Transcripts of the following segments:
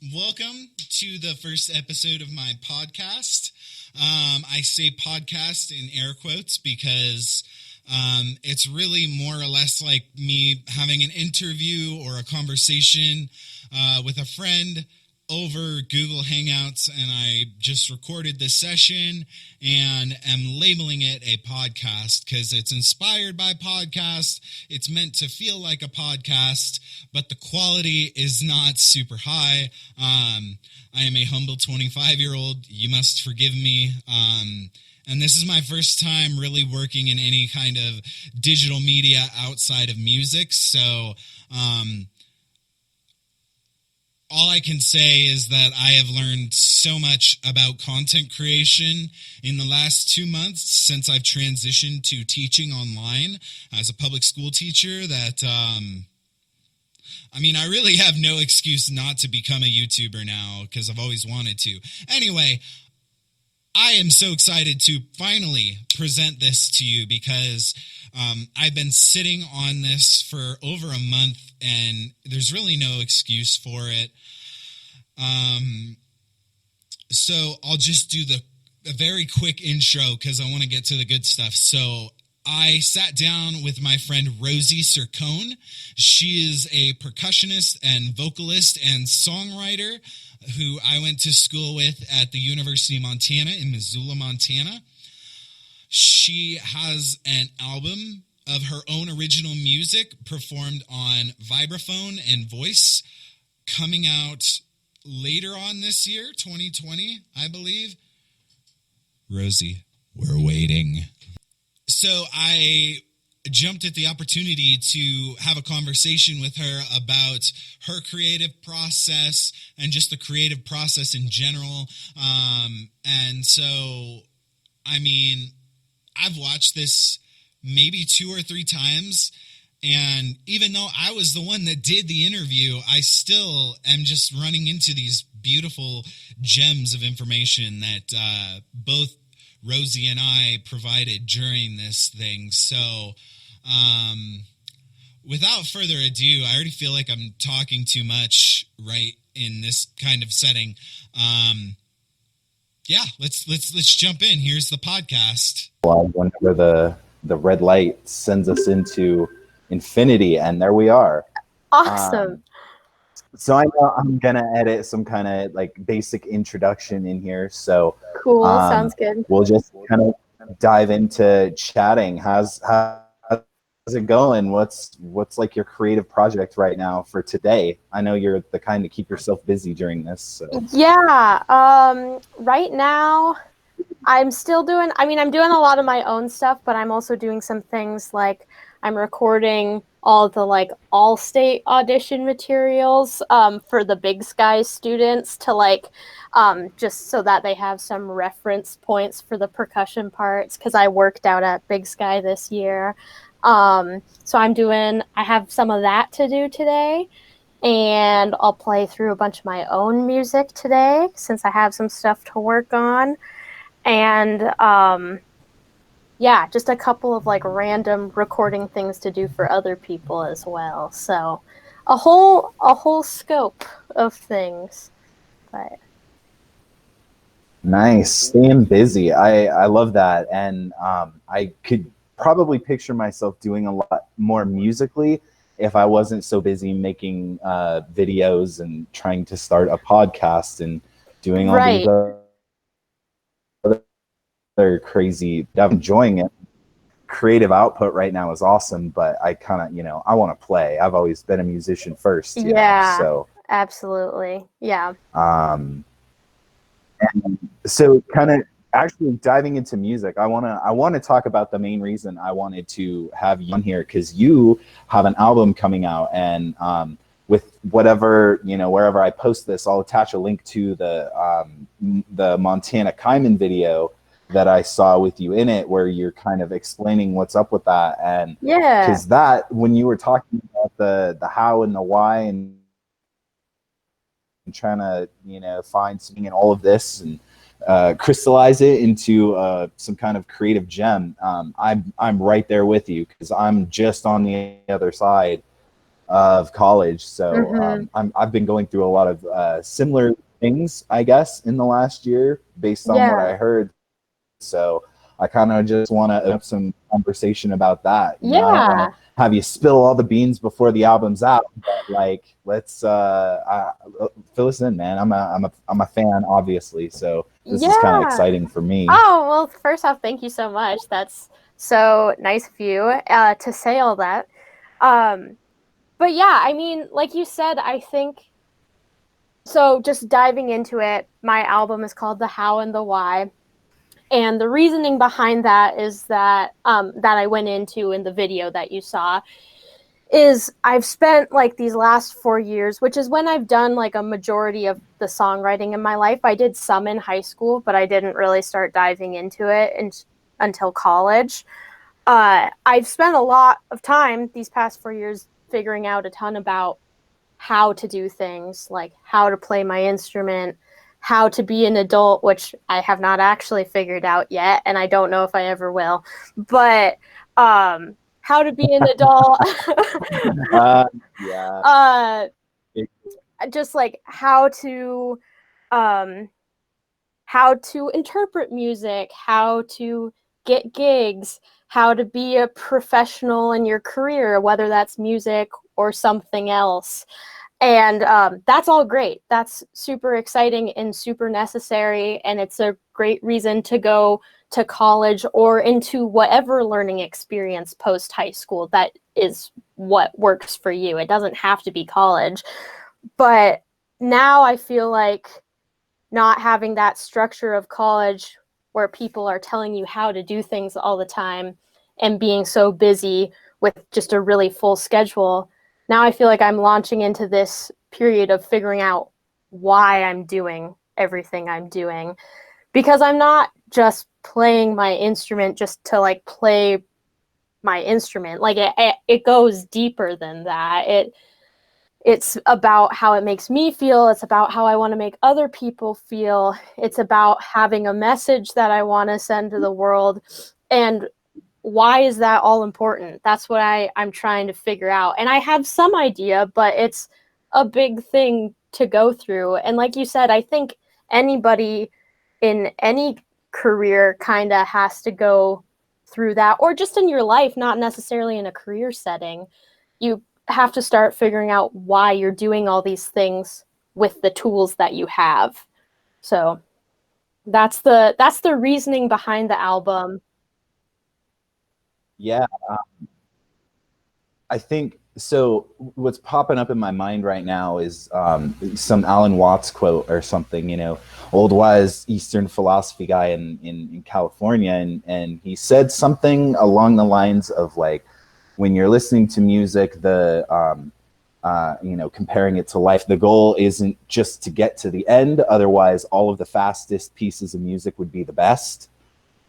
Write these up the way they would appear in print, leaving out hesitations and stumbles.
Welcome to the first episode of my podcast. I say podcast in air quotes because it's really more or less like me having an interview or a conversation with a friend over Google Hangouts, and I just recorded this session and am labeling it a podcast because it's inspired by podcast. It's meant to feel like a podcast, but the quality is not super high. I am a humble 25-year-old. You must forgive me. And this is my first time really working in any kind of digital media outside of music. So, all I can say is that I have learned so much about content creation in the last 2 months since I've transitioned to teaching online as a public school teacher that, I really have no excuse not to become a YouTuber now because I've always wanted to. Anyway, I am so excited to finally present this to you because I've been sitting on this for over a month and there's really no excuse for it. So I'll just do a very quick intro because I want to get to the good stuff. So I sat down with my friend Rosie Cerquone. She is a percussionist and vocalist and songwriter who I went to school with at the University of Montana in Missoula, Montana. She has an album of her own original music performed on vibraphone and voice coming out later on this year, 2020, I believe. Rosie, we're waiting. So I jumped at the opportunity to have a conversation with her about her creative process and just the creative process in general. And so, I've watched this maybe 2 or 3 times, and even though I was the one that did the interview, I still am just running into these beautiful gems of information that both Rosie and I provided during this thing. So without further ado, I already feel like I'm talking too much right in this kind of setting. Let's jump in. Here's the podcast. Whenever the red light sends us into infinity, and there we are. Awesome. So I know I'm gonna edit some kind of like basic introduction in here. So Cool. Sounds good. We'll just kind of dive into chatting. How's it going? What's like your creative project right now for today? I know you're the kind to keep yourself busy during this. So. Yeah. Right now, I'm still doing. I'm doing a lot of my own stuff, but I'm also doing some things like I'm recording all the all-state audition materials for the Big Sky students to just so that they have some reference points for the percussion parts because I worked out at Big Sky this year. So I have some of that to do today, and I'll play through a bunch of my own music today since I have some stuff to work on. And just a couple of random recording things to do for other people as well. So a whole scope of things. But nice, staying busy. I love that, and I could probably picture myself doing a lot more musically if I wasn't so busy making videos and trying to start a podcast and doing all these other crazy. I'm enjoying it. Creative output right now is awesome, but I kind of, I want to play. I've always been a musician first. You know, so absolutely, yeah. And so, kind of actually diving into music, I want to talk about the main reason I wanted to have you on here because you have an album coming out, and with whatever wherever I post this, I'll attach a link to the Montana Kaiman video that I saw with you in it, where you're kind of explaining what's up with that. And because that, when you were talking about the how and the why and trying to, find something in all of this and crystallize it into some kind of creative gem, I'm right there with you because I'm just on the other side of college. So Mhm. I've been going through a lot of similar things, I guess, in the last year based on what Yeah. I heard. So I kind of just want to open up some conversation about that. You know, I don't want to Yeah. have you spill all the beans before the album's out, but like, let's fill us in, man. I'm a fan, obviously. So this is kind of Yeah. exciting for me. Oh, well, first off, thank you so much. That's so nice of you to say all that. Um, but yeah, I mean, like you said, I think so. Just diving into it, my album is called The How and the Why. And the reasoning behind that is that I went into in the video that you saw is I've spent like these last 4 years, which is when I've done like a majority of the songwriting in my life. I did some in high school, but I didn't really start diving into it until college. I've spent a lot of time these past 4 years figuring out a ton about how to do things, like how to play my instrument, how to be an adult, which I have not actually figured out yet, and I don't know if I ever will. But how to be an adult, Uh, yeah. uh, It- just like um, how to interpret music, how to get gigs, how to be a professional in your career, whether that's music or something else. And that's all great. That's super exciting and super necessary. And it's a great reason to go to college or into whatever learning experience post high school that is what works for you. It doesn't have to be college. But now I feel like not having that structure of college where people are telling you how to do things all the time and being so busy with just a really full schedule. Now I feel like I'm launching into this period of figuring out why I'm doing everything I'm doing, because I'm not just playing my instrument just to like play my instrument. Like it goes deeper than that. It's about how it makes me feel. It's about how I want to make other people feel. It's about having a message that I want to send to the world. And why is that all important? That's what I'm trying to figure out. And I have some idea, but it's a big thing to go through. And like you said, I think anybody in any career kind of has to go through that, or just in your life, not necessarily in a career setting. You have to start figuring out why you're doing all these things with the tools that you have. So that's the reasoning behind the album. yeah. I think so. What's popping up in my mind right now is some Alan Watts quote or something. You know, old wise Eastern philosophy guy in California, and he said something along the lines of like, when you're listening to music, you know, comparing it to life, the goal isn't just to get to the end. Otherwise, all of the fastest pieces of music would be the best.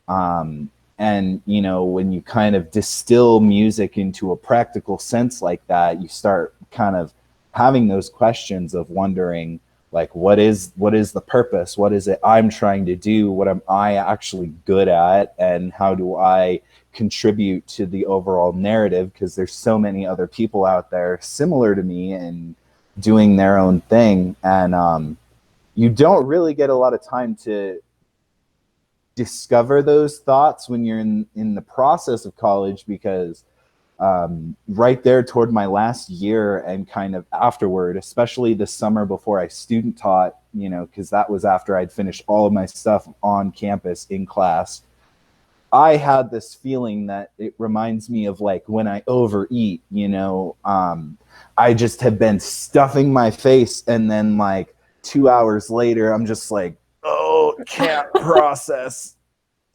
Um, and you know, when you kind of distill music into a practical sense like that, you start kind of having those questions of wondering, like, what is the purpose? What is it I'm trying to do? What am I actually good at? And how do I contribute to the overall narrative? Because there's so many other people out there similar to me and doing their own thing. And you don't really get a lot of time to discover those thoughts when you're in the process of college, because right there toward my last year and kind of afterward, especially the summer before I student taught, you know, because that was after I'd finished all of my stuff on campus in class, I had this feeling that it reminds me of like when I overeat, you know. I just have been stuffing my face, and then like 2 hours later I'm just like, oh, can't process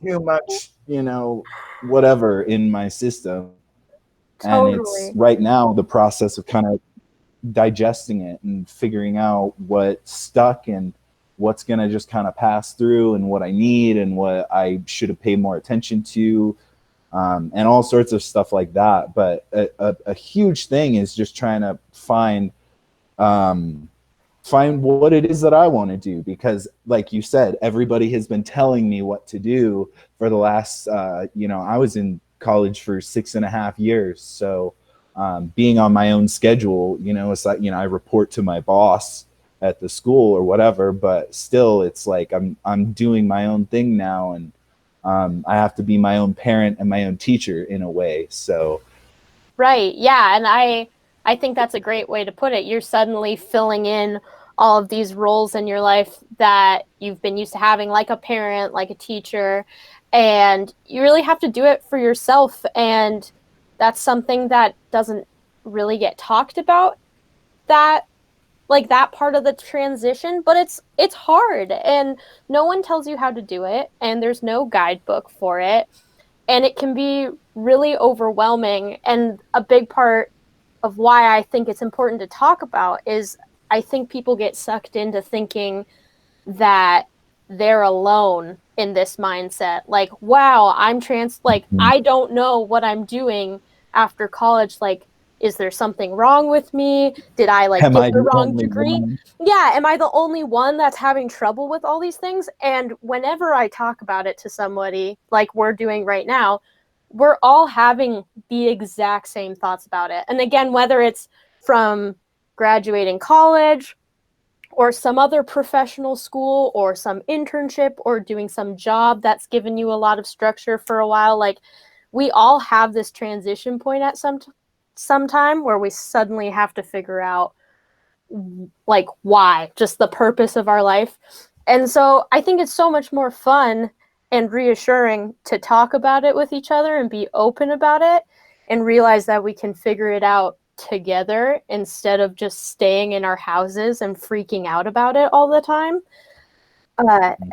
too much, you know, whatever in my system. And it's Totally. right now the process of kind of digesting it and figuring out what stuck and what's going to just kind of pass through and what I need and what I should have paid more attention to, and all sorts of stuff like that. But a huge thing is just trying to um, find what it is that I want to do, because like you said, everybody has been telling me what to do for the last you know, I was in college for 6.5 years. So being on my own schedule, it's like, I report to my boss at the school or whatever, but still it's like I'm doing my own thing now, and I have to be my own parent and my own teacher in a way. So Right. Yeah. And I think that's a great way to put it. You're suddenly filling in all of these roles in your life that you've been used to having, like a parent, like a teacher, and you really have to do it for yourself. And that's something that doesn't really get talked about, that like that part of the transition, but it's hard and no one tells you how to do it and there's no guidebook for it, and it can be really overwhelming. And a big part of why I think it's important to talk about is I think people get sucked into thinking that they're alone in this mindset. Like, wow, like I don't know what I'm doing after college. Like, is there something wrong with me? Did I like am get I the the wrong only degree? one? Yeah, am I the only one that's having trouble with all these things? And whenever I talk about it to somebody like we're doing right now, we're all having the exact same thoughts about it. And again, whether it's from graduating college or some other professional school or some internship or doing some job that's given you a lot of structure for a while, like we all have this transition point at some time where we suddenly have to figure out like why, just the purpose of our life. And so I think it's so much more fun and reassuring to talk about it with each other and be open about it and realize that we can figure it out together instead of just staying in our houses and freaking out about it all the time.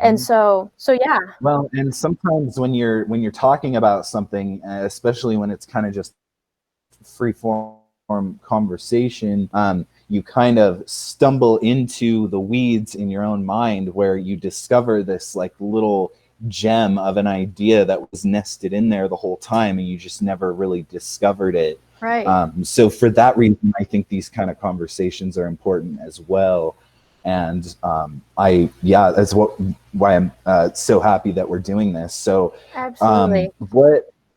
And so yeah. Well, and sometimes when you're talking about something, especially when it's kind of just free form conversation, you kind of stumble into the weeds in your own mind where you discover this like little gem of an idea that was nested in there the whole time, and you just never really discovered it. Right. So for that reason, I think these kind of conversations are important as well. And that's why I'm so happy that we're doing this. So Absolutely.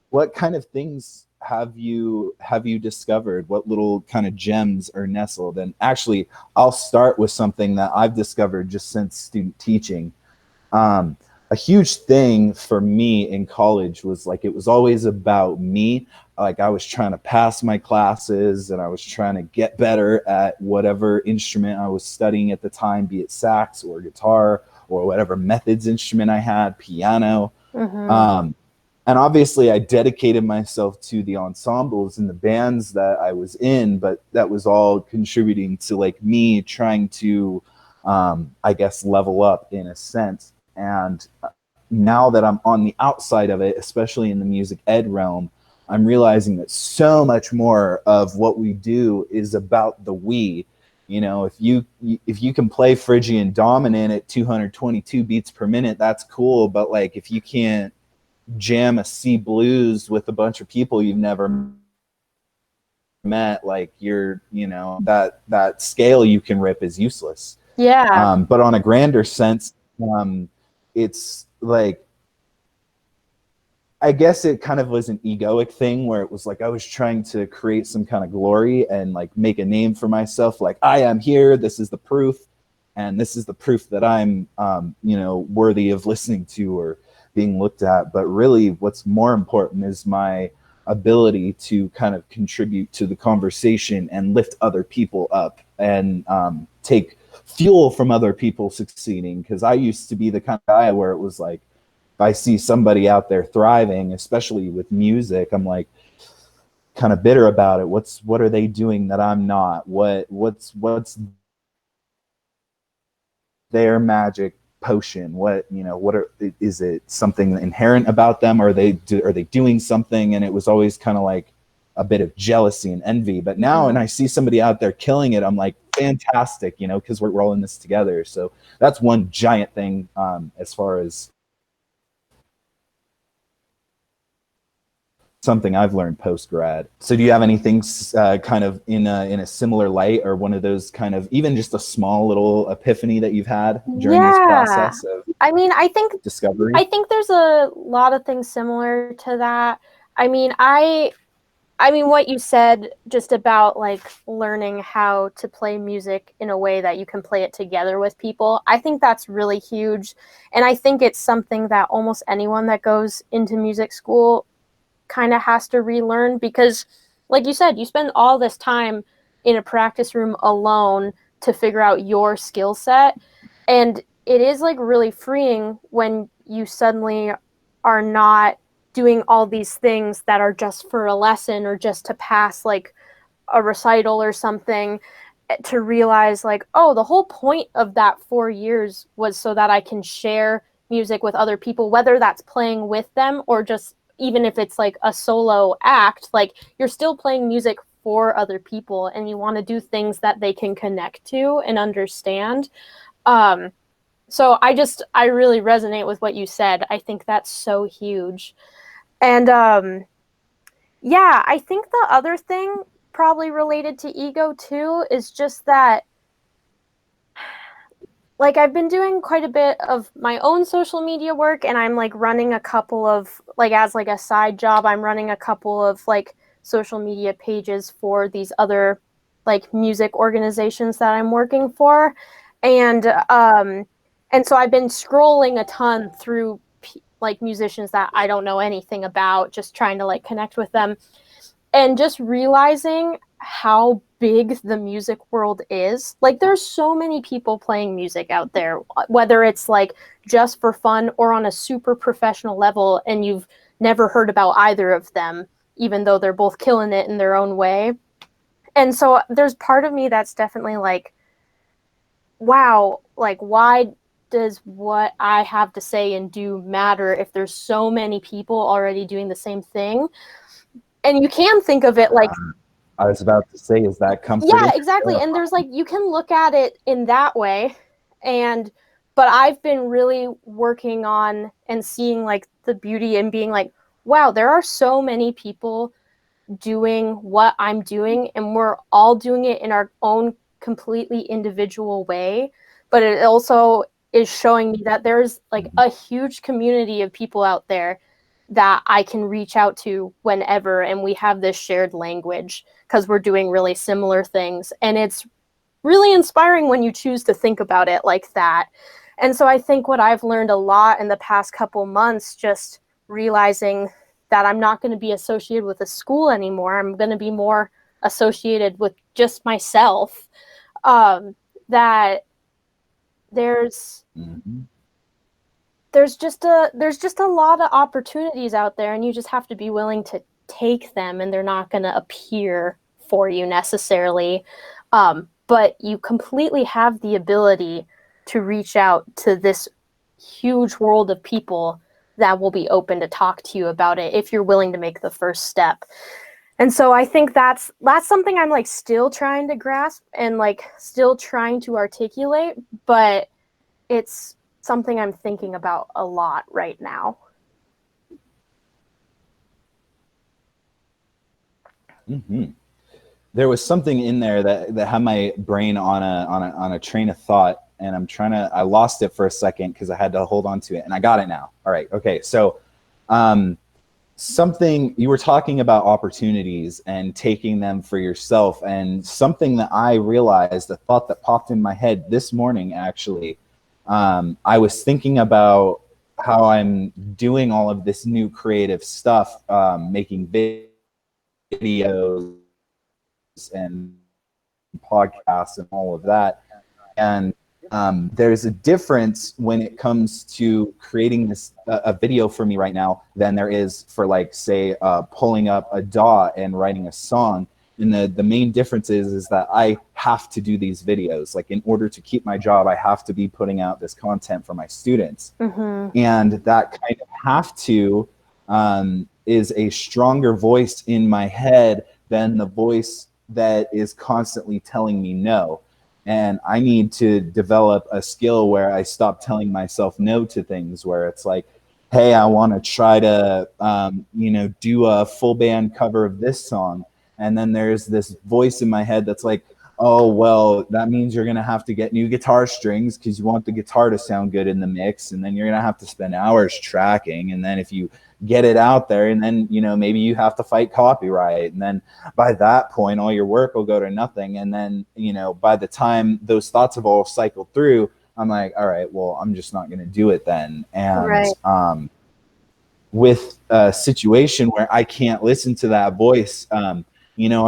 what kind of things have you discovered? What little kind of gems are nestled? And actually, I'll start with something that I've discovered just since student teaching. A huge thing for me in college was like, it was always about me. Like I was trying to pass my classes and I was trying to get better at whatever instrument I was studying at the time, be it sax or guitar or whatever methods instrument I had, piano. Mm-hmm. And obviously I dedicated myself to the ensembles and the bands that I was in, but that was all contributing to like me trying to, I guess, level up in a sense. And now that I'm on the outside of it, especially in the music ed realm, I'm realizing that so much more of what we do is about the we. If you can play Phrygian dominant at 222 beats per minute, that's cool. But like, if you can't jam a C blues with a bunch of people you've never met, like that scale you can rip is useless. Yeah. But on a grander sense, it's like, I guess it kind of was an egoic thing where it was like I was trying to create some kind of glory and like make a name for myself. Like, I am here. This is the proof. And this is the proof that I'm, worthy of listening to or being looked at. But really what's more important is my ability to kind of contribute to the conversation and lift other people up and take fuel from other people succeeding. Because I used to be the kind of guy where it was like, if I see somebody out there thriving, especially with music, I'm like kind of bitter about it. What are they doing that I'm not? What's their magic potion? Is it something inherent about them? Are they doing something? And it was always kind of like a bit of jealousy and envy. But now, when I see somebody out there killing it, I'm like, fantastic, because we're rolling this together. So that's one giant thing as far as something I've learned post grad. So do you have anything kind of in a similar light, or one of those kind of, even just a small little epiphany that you've had during this process of I mean, discovery? I think there's a lot of things similar to that. I mean, I mean, what you said just about like learning how to play music in a way that you can play it together with people, I think that's really huge. And I think it's something that almost anyone that goes into music school kind of has to relearn because, like you said, you spend all this time in a practice room alone to figure out your skill set. And it is like really freeing when you suddenly are not doing all these things that are just for a lesson or just to pass like a recital or something, to realize like, oh, the whole point of that 4 years was so that I can share music with other people, whether that's playing with them or just even if it's like a solo act, like you're still playing music for other people and you want to do things that they can connect to and understand. Um, so I really resonate with what you said. I think that's so huge. And yeah, I think the other thing probably related to ego too is just that like I've been doing quite a bit of my own social media work and I'm like running a couple of like as like a side job, I'm running a couple of like social media pages for these other like music organizations that I'm working for. And and so I've been scrolling a ton through like musicians that I don't know anything about, just trying to like connect with them and just realizing how big the music world is. Like there's so many people playing music out there, whether it's like just for fun or on a super professional level, and you've never heard about either of them, even though they're both killing it in their own way. And so there's part of me that's definitely like, wow, like why does what I have to say and do matter if there's so many people already doing the same thing? And you can think of it like, I was about to say, is that comforting? yeah, exactly. And there's like, you can look at it in that way. And, but I've been really working on and seeing like the beauty and being like, wow, there are so many people doing what I'm doing, and we're all doing it in our own completely individual way. But it also is showing me that there's like a huge community of people out there that I can reach out to whenever, and we have this shared language because we're doing really similar things. And it's really inspiring when you choose to think about it like that. And so I think what I've learned a lot in the past couple months, just realizing that I'm not going to be associated with a school anymore. I'm going to be more associated with just myself. That there's Mm-hmm. there's just a lot of opportunities out there, and you just have to be willing to take them, and they're not going to appear for you necessarily. But you completely have the ability to reach out to this huge world of people that will be open to talk to you about it if you're willing to make the first step. And so I think that's something I'm like still trying to grasp and like still trying to articulate, but it's something I'm thinking about a lot right now. Mm-hmm. There was something in there that had my brain on a train of thought, and I lost it for a second because I had to hold on to it, and I got it now. All right, okay. So, something you were talking about opportunities and taking them for yourself, and something that I realized, a thought that popped in my head this morning actually. I was thinking about how I'm doing all of this new creative stuff, making videos and podcasts and all of that. And there's a difference when it comes to creating this a video for me right now than there is for like say pulling up a DAW and writing a song. And the main difference is that I have to do these videos. Like in order to keep my job, I have to be putting out this content for my students. Mm-hmm. And that kind of have to is a stronger voice in my head than the voice that is constantly telling me no. And I need to develop a skill where I stop telling myself no to things, where it's like, hey, I want to try to, do a full band cover of this song. And then there's this voice in my head that's like, oh, well, that means you're going to have to get new guitar strings because you want the guitar to sound good in the mix. And then you're going to have to spend hours tracking. And then if you get it out there, and then maybe you have to fight copyright, and then by that point all your work will go to nothing. And then by the time those thoughts have all cycled through, I'm like, all right, well, I'm just not going to do it then. And Right. with a situation where I can't listen to that voice, I'm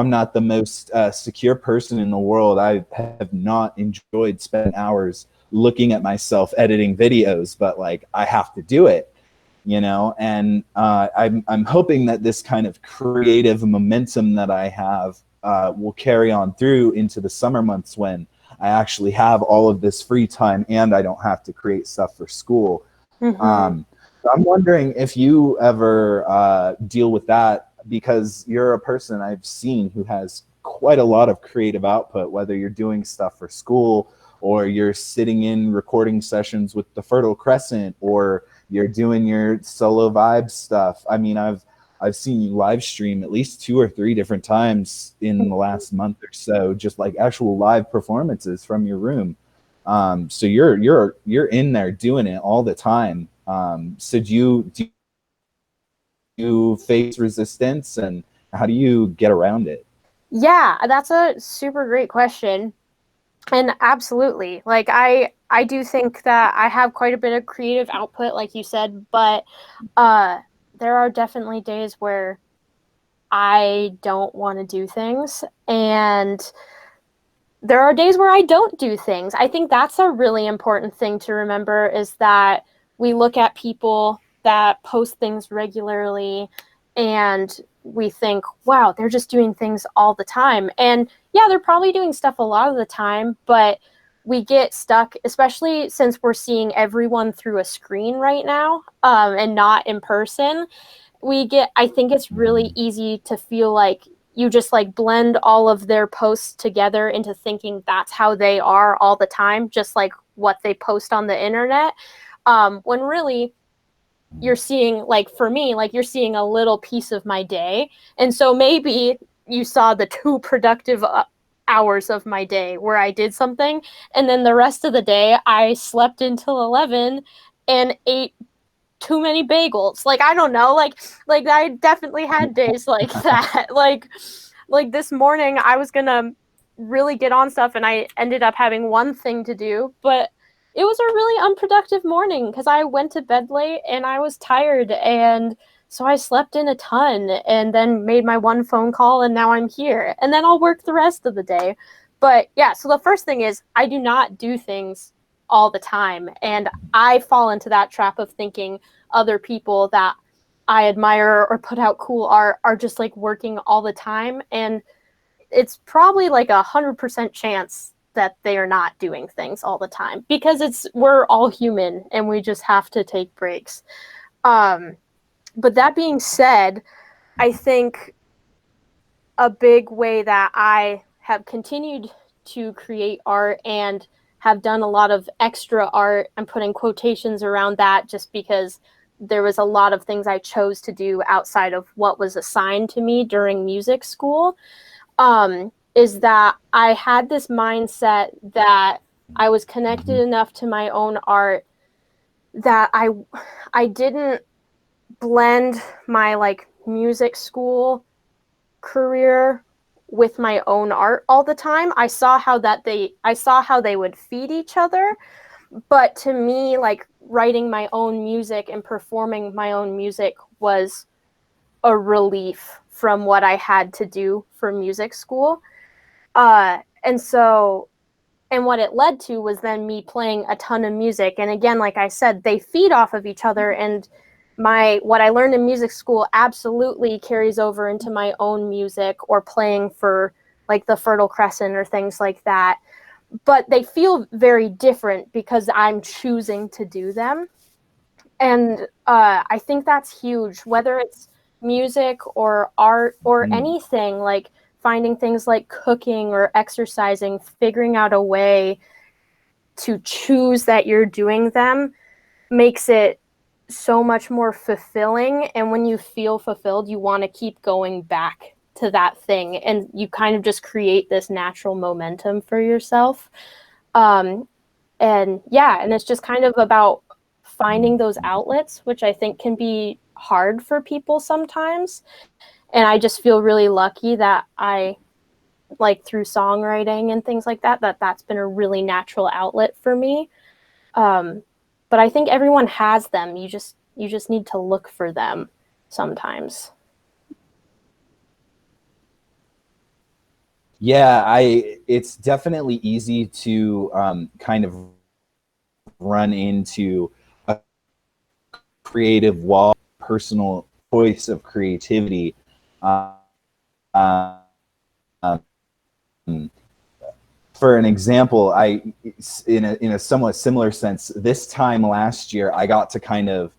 not the most secure person in the world. I have not enjoyed spending hours looking at myself editing videos, but like I have to do it, and I'm hoping that this kind of creative momentum that I have will carry on through into the summer months when I actually have all of this free time and I don't have to create stuff for school. Mm-hmm. I'm wondering if you ever deal with that, because you're a person I've seen who has quite a lot of creative output, whether you're doing stuff for school or you're sitting in recording sessions with the Fertile Crescent or you're doing your solo vibe stuff. I mean, I've seen you live stream at least 2 or 3 different times in the last month or so, just like actual live performances from your room. So you're in there doing it all the time. So do you face resistance, and how do you get around it? Yeah, that's a super great question. And absolutely. Like I do think that I have quite a bit of creative output, like you said, but uh there are definitely days where I don't want to do things, and there are days where I don't do things. I think that's a really important thing to remember, is that we look at people that post things regularly and we think, wow, they're just doing things all the time. And yeah, they're probably doing stuff a lot of the time, but we get stuck, especially since we're seeing everyone through a screen right now, and not in person. I think it's really easy to feel like you just like blend all of their posts together into thinking that's how they are all the time, just like what they post on the internet. When really you're seeing, like for me, like you're seeing a little piece of my day. And so maybe you saw the 2 productive hours of my day where I did something. And then the rest of the day, I slept until 11 and ate too many bagels. Like I don't know, like I definitely had days like that. Like this morning I was gonna really get on stuff and I ended up having one thing to do, but it was a really unproductive morning because I went to bed late and I was tired, and so I slept in a ton and then made my one phone call and now I'm here. And then I'll work the rest of the day. But yeah, so the first thing is I do not do things all the time. And I fall into that trap of thinking other people that I admire or put out cool art are just like working all the time. And it's probably like 100% chance that they are not doing things all the time, because we're all human and we just have to take breaks. Um, but that being said, I think a big way that I have continued to create art and have done a lot of extra art, I'm putting quotations around that just because there was a lot of things I chose to do outside of what was assigned to me during music school, is that I had this mindset that I was connected enough to my own art that I didn't blend my like music school career with my own art all the time. I saw how they would feed each other, but to me, like writing my own music and performing my own music was a relief from what I had to do for music school. And so, and what it led to was then me playing a ton of music. And again, like I said, they feed off of each other. And what I learned in music school absolutely carries over into my own music or playing for like the Fertile Crescent or things like that. But they feel very different because I'm choosing to do them. And I think that's huge, whether it's music or art or anything, like finding things like cooking or exercising, figuring out a way to choose that you're doing them makes it so much more fulfilling. And when you feel fulfilled, you want to keep going back to that thing. And you kind of just create this natural momentum for yourself. Um, and yeah, and it's just kind of about finding those outlets, which I think can be hard for people sometimes. And I just feel really lucky that I, like, through songwriting and things like that, that's been a really natural outlet for me. But I think everyone has them. You just need to look for them sometimes. Yeah, it's definitely easy to kind of run into a creative wall, personal choice of creativity. Uh, um, for an example, in a somewhat similar sense, this time last year, I got to kind of,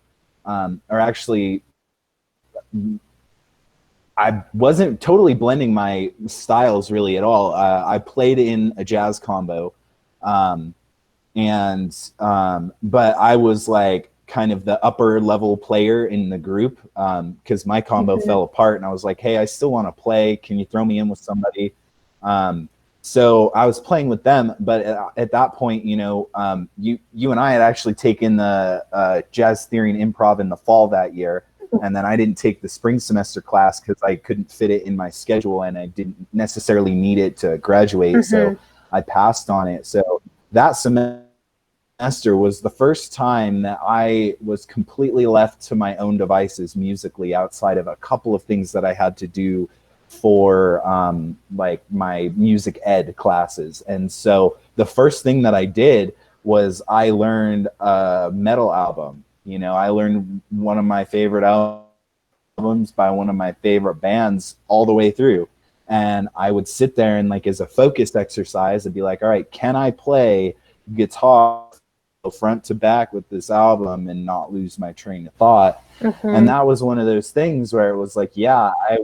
or actually, I wasn't totally blending my styles really at all. I played in a jazz combo, um, but I was like kind of the upper level player in the group because my combo fell apart, and I was like, hey, I still want to play. Can you throw me in with somebody? So I was playing with them, but at that point, you and I had actually taken the jazz theory and improv in the fall that year. And then I didn't take the spring semester class because I couldn't fit it in my schedule and I didn't necessarily need it to graduate. So I passed on it. So that semester was the first time that I was completely left to my own devices musically, outside of a couple of things that I had to do for like my music ed classes. And so the first thing that I did was I learned a metal album. I learned one of my favorite albums by one of my favorite bands all the way through. And I would sit there and, like, as a focused exercise, I'd be like, all right, can I play guitar front to back with this album and not lose my train of thought? And that was one of those things where it was like, yeah, I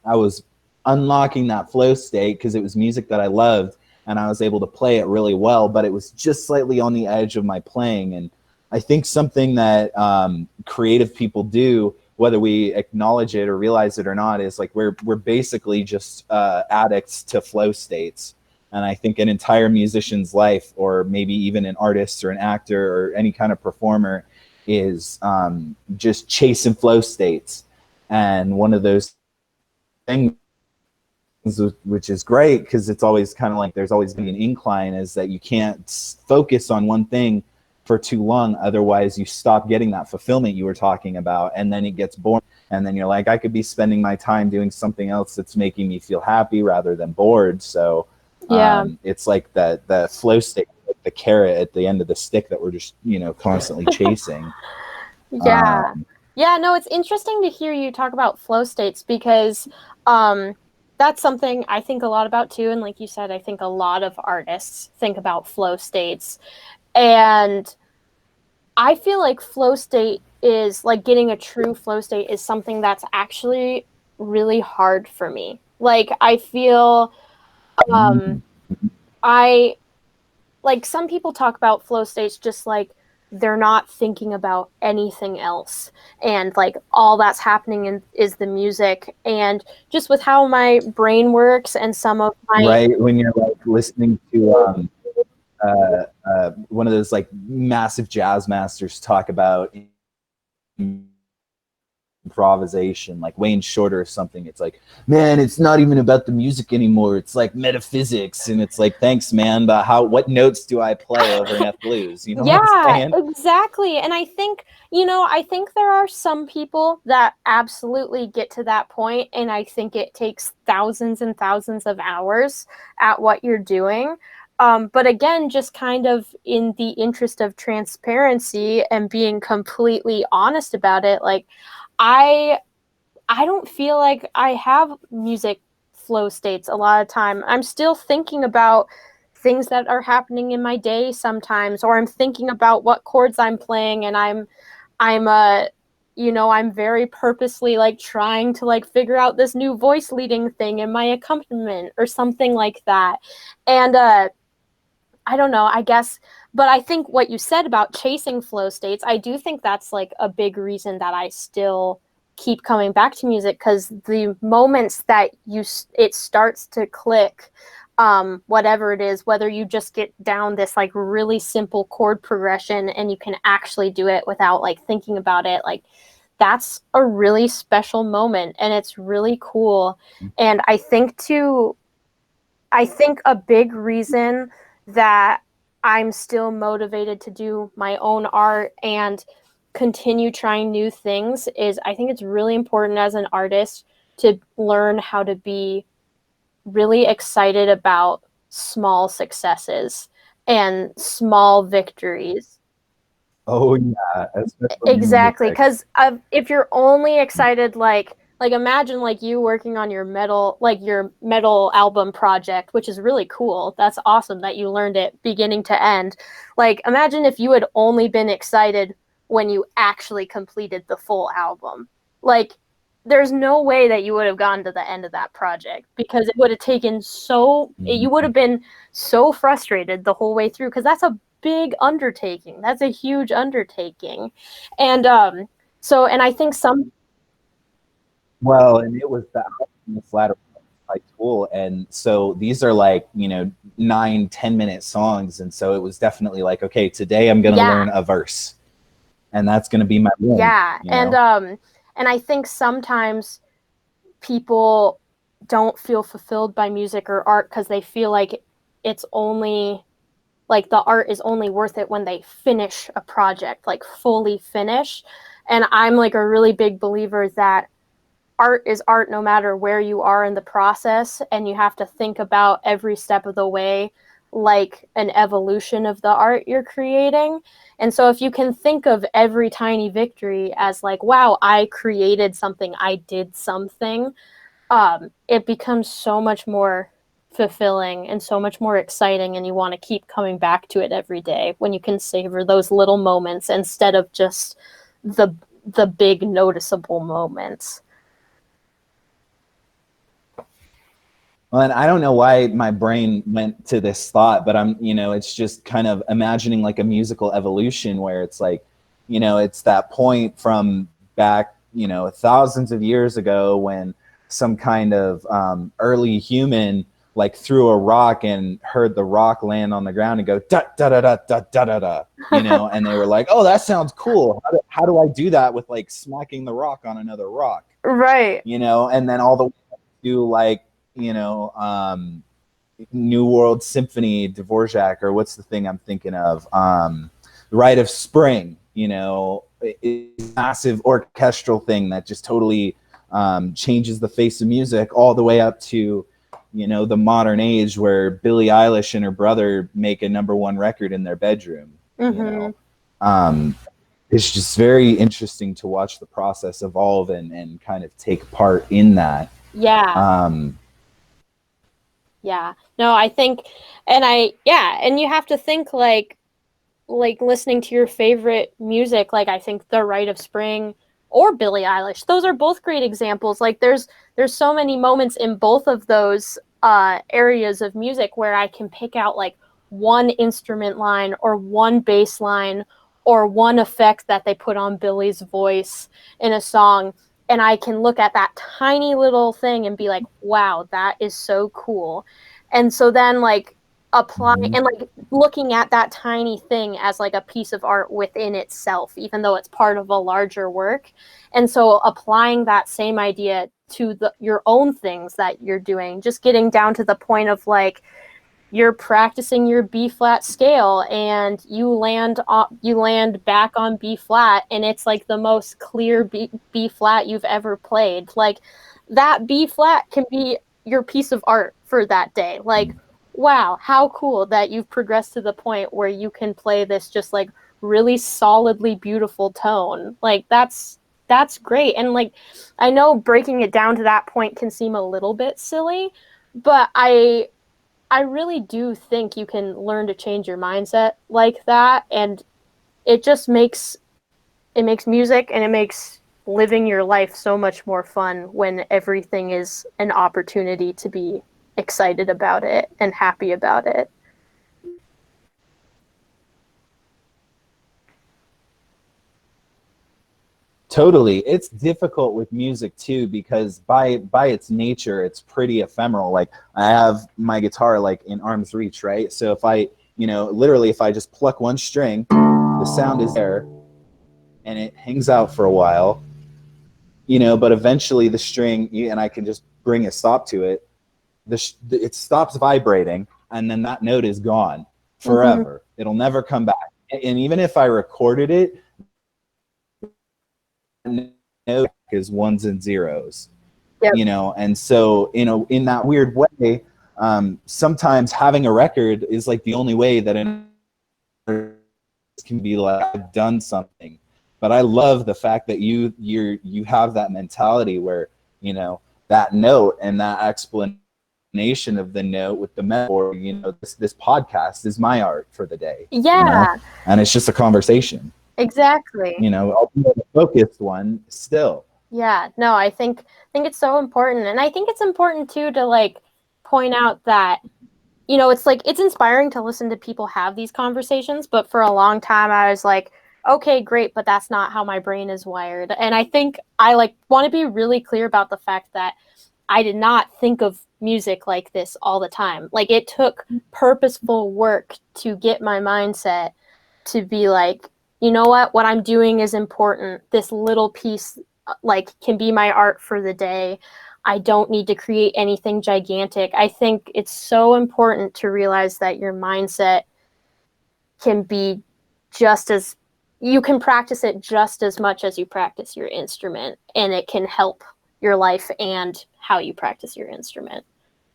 was unlocking that flow state because it was music that I loved and I was able to play it really well, but it was just slightly on the edge of my playing. And I think something that creative people do, whether we acknowledge it or realize it or not, is like we're basically just addicts to flow states. And I think an entire musician's life, or maybe even an artist or an actor or any kind of performer, is just chasing flow states. And one of those things, which is great because it's always kind of like there's always been an incline, is that you can't focus on one thing for too long, otherwise you stop getting that fulfillment you were talking about, and then it gets boring, and then you're like, I could be spending my time doing something else that's making me feel happy rather than bored. So it's like the flow state, like the carrot at the end of the stick that we're just constantly chasing. Yeah. No, it's interesting to hear you talk about flow states because that's something I think a lot about too. And like you said, I think a lot of artists think about flow states. And I feel like flow state is, like, getting a true flow state is something that's actually really hard for me. Like, I feel like some people talk about flow states just like they're not thinking about anything else, and like all that's happening is the music. And just with how my brain works and some of my Right, when you're like listening to one of those like massive jazz masters talk about improvisation, like Wayne Shorter or something, it's like, man, it's not even about the music anymore, it's like metaphysics. And it's like, thanks, man, but what notes do I play over F blues? What I'm saying? Exactly. And I think there are some people that absolutely get to that point, and I think it takes thousands and thousands of hours at what you're doing. But again, just kind of in the interest of transparency and being completely honest about it, like, I don't feel like I have music flow states a lot of time. I'm still thinking about things that are happening in my day sometimes, or I'm thinking about what chords I'm playing, and I'm very purposely, like, trying to, like, figure out this new voice leading thing in my accompaniment or something like that. And I don't know, I guess, but I think what you said about chasing flow states, I do think that's, like, a big reason that I still keep coming back to music, because the moments that it starts to click, whatever it is, whether you just get down this like really simple chord progression and you can actually do it without like thinking about it, like that's a really special moment and it's really cool. And I think a big reason that I'm still motivated to do my own art and continue trying new things is I think it's really important as an artist to learn how to be really excited about small successes and small victories. Oh yeah, especially in Exactly, music. because if you're only excited, like imagine like you working on your metal album project, which is really cool. That's awesome that you learned it beginning to end. Like imagine if you had only been excited when you actually completed the full album. Like there's no way that you would have gotten to the end of that project because it would have taken you would have been so frustrated the whole way through because that's a big undertaking. That's a huge undertaking. And and I think some Well, and it was the album, the Flat by Tool, and so these are like 9-10 minute songs, and so it was definitely like, okay, today I'm gonna yeah, learn a verse, and that's gonna be my win. yeah. And I think sometimes people don't feel fulfilled by music or art because they feel like it's only like the art is only worth it when they finish a project, like fully finish. And I'm like a really big believer that art is art no matter where you are in the process, and you have to think about every step of the way like an evolution of the art you're creating. And so if you can think of every tiny victory as like, wow, I created something, I did something, it becomes so much more fulfilling and so much more exciting, and you want to keep coming back to it every day when you can savor those little moments instead of just the the big noticeable moments. Well, and I don't know why my brain went to this thought, but it's just kind of imagining like a musical evolution where it's like, it's that point from back, thousands of years ago when some kind of early human like threw a rock and heard the rock land on the ground and go da da da da da da da da, and they were like, oh, that sounds cool. How do I do that with like smacking the rock on another rock? Right. And then all the way to like you know, New World Symphony, Dvorak, or what's the thing I'm thinking of? Rite of Spring, massive orchestral thing that just totally changes the face of music, all the way up to, the modern age where Billie Eilish and her brother make a #1 record in their bedroom. It's just very interesting to watch the process evolve and kind of take part in that. Yeah. Yeah. No, I think, and you have to think like listening to your favorite music, like I think The Rite of Spring or Billie Eilish, those are both great examples. Like there's so many moments in both of those areas of music where I can pick out like one instrument line or one bass line or one effect that they put on Billie's voice in a song, and I can look at that tiny little thing and be like, wow, that is so cool. And so then like applying and like looking at that tiny thing as like a piece of art within itself, even though it's part of a larger work. And so applying that same idea to your own things that you're doing, just getting down to the point of like you're practicing your B flat scale and you land back on B flat, and it's like the most clear B flat you've ever played. Like that B flat can be your piece of art for that day. Like, wow, how cool that you've progressed to the point where you can play this just like really solidly beautiful tone. Like that's great. And like I know breaking it down to that point can seem a little bit silly, but I really do think you can learn to change your mindset like that, and it just makes music and it makes living your life so much more fun when everything is an opportunity to be excited about it and happy about it. Totally. It's difficult with music too because by its nature it's pretty ephemeral. Like I have my guitar like in arm's reach, right? So if I, literally if I just pluck one string, the sound is there and it hangs out for a while, but eventually the string, and I can just bring a stop to it, it stops vibrating and then that note is gone forever. It'll never come back. And even if I recorded it, note is ones and zeros. Yep. And so in that weird way, sometimes having a record is like the only way that an can be like, I've done something. But I love the fact that you have that mentality where that note and that explanation of the note with the metaphor, this podcast is my art for the day. Yeah. And it's just a conversation. Exactly. I'll be a focused one still. Yeah, no, I think it's so important. And I think it's important too to like point out that, it's like it's inspiring to listen to people have these conversations, but for a long time I was like, okay, great, but that's not how my brain is wired. And I think I like want to be really clear about the fact that I did not think of music like this all the time. Like it took purposeful work to get my mindset to be like, you know what I'm doing is important. This little piece like can be my art for the day. I don't need to create anything gigantic. I think it's so important to realize that your mindset can be you can practice it just as much as you practice your instrument, and it can help your life and how you practice your instrument.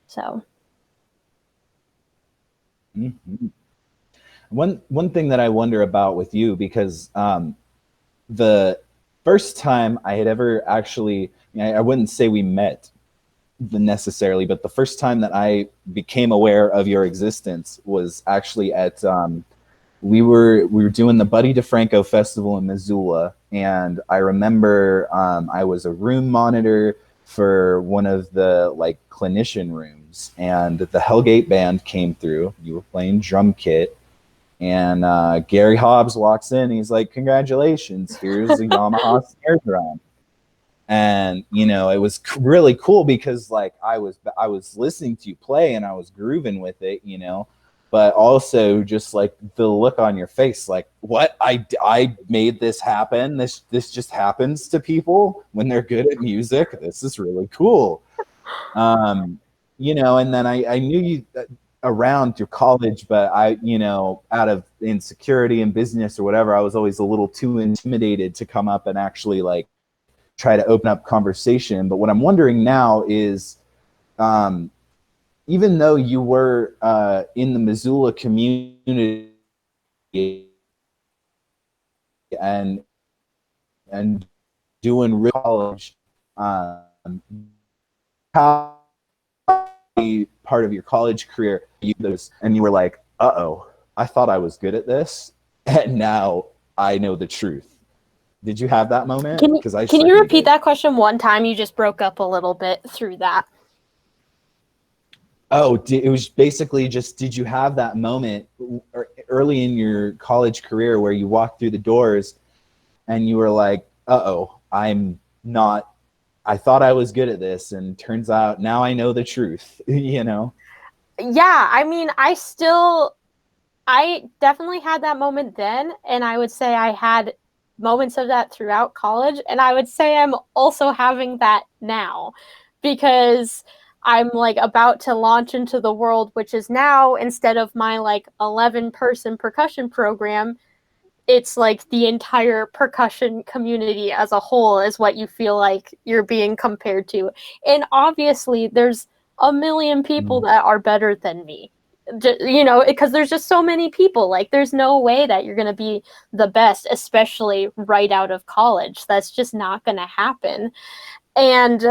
So. Mm-hmm. One thing that I wonder about with you, because the first time I had ever actually, I wouldn't say we met necessarily, but the first time that I became aware of your existence was actually at we were doing the Buddy DeFranco Festival in Missoula, and I remember I was a room monitor for one of the like clinician rooms, and the Hellgate band came through. You were playing drum kit, and Gary Hobbs walks in. He's like, "Congratulations! Here's a Yamaha snare drum." And it was really cool because like I was listening to you play and I was grooving with it, but also just like the look on your face, like, what, I made this happen. This just happens to people when they're good at music. This is really cool. And then I knew you around your college, but I, out of insecurity in business or whatever, I was always a little too intimidated to come up and actually like try to open up conversation. But what I'm wondering now is, even though you were in the Missoula community and doing real college, how part of your college career and you were like, uh-oh, I thought I was good at this, and now I know the truth. Did you have that moment? Can you repeat that question one time? You just broke up a little bit through that. Oh, it was basically just, did you have that moment early in your college career where you walked through the doors and you were like, uh-oh, I thought I was good at this, and turns out now I know the truth, Yeah, I mean, I definitely had that moment then, and I would say I had moments of that throughout college, and I would say I'm also having that now, because I'm like about to launch into the world, which is now, instead of my like 11-person percussion program, it's like the entire percussion community as a whole is what you feel like you're being compared to. And obviously there's a million people that are better than me, because there's just so many people. Like there's no way that you're going to be the best, especially right out of college. That's just not going to happen. And